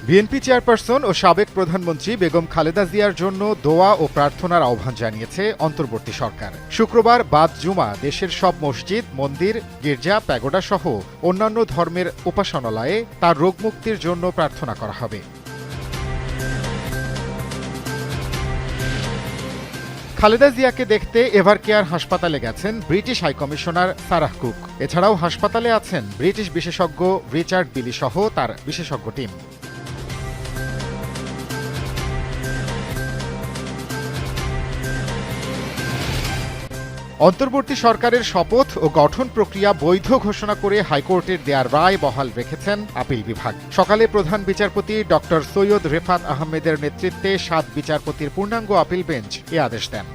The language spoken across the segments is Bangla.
বিএনপি চেয়ারপারসন ও সাবেক প্রধানমন্ত্রী বেগম খালেদা জিয়ার জন্য দোয়া ও প্রার্থনার আহ্বান জানিয়েছে অন্তর্বর্তী সরকার। শুক্রবার বাদ জুমা দেশের সব মসজিদ, মন্দির, গির্জা, প্যাগোডা সহ অন্যান্য ধর্মের উপাসনালয়ে তার রোগমুক্তির জন্য প্রার্থনা করা হবে। খালেদা জিয়াকে দেখতে এভারকেয়ার হাসপাতালে গেছেন ব্রিটিশ হাইকমিশনার সারাহ কুক। এছাড়াও হাসপাতালে আছেন ব্রিটিশ বিশেষজ্ঞ রিচার্ড বিলি সহ তার বিশেষজ্ঞ টিম। অন্তর্বর্তী সরকারের শপথ ও গঠন প্রক্রিয়া বৈধ ঘোষণা করে হাইকোর্টের দেয়ার রায় বহাল রেখেছেন আপিল বিভাগ। সকালে প্রধান বিচারপতি ডক্টর সৈয়দ রেফাত আহমেদের নেতৃত্বে ৭ বিচারপতির পূর্ণাঙ্গ আপিল বেঞ্চ এ আদেশ দেন।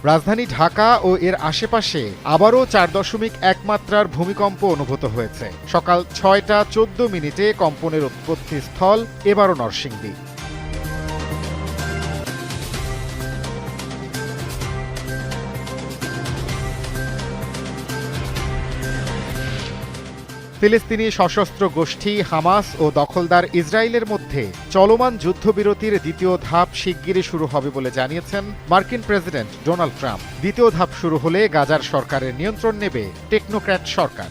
রাজধানী ঢাকা ও এর আশেপাশে আবারও ৪.১ মাত্রার ভূমিকম্প অনুভূত হয়েছে। সকাল ৬টা ১৪ মিনিটে কম্পনের উৎপত্তি স্থল এবারও নরসিংদী। ফিলিস্তিনি সশস্ত্র গোষ্ঠী হামাস ও দখলদার ইসরায়েলের মধ্যে চলমান যুদ্ধবিরতির দ্বিতীয় ধাপ শিগগিরই শুরু হবে বলে জানিয়েছেন মার্কিন প্রেসিডেন্ট ডোনাল্ড ট্রাম্প। দ্বিতীয় ধাপ শুরু হলে গাজার সরকারের নিয়ন্ত্রণ নেবে টেকনোক্র্যাট সরকার।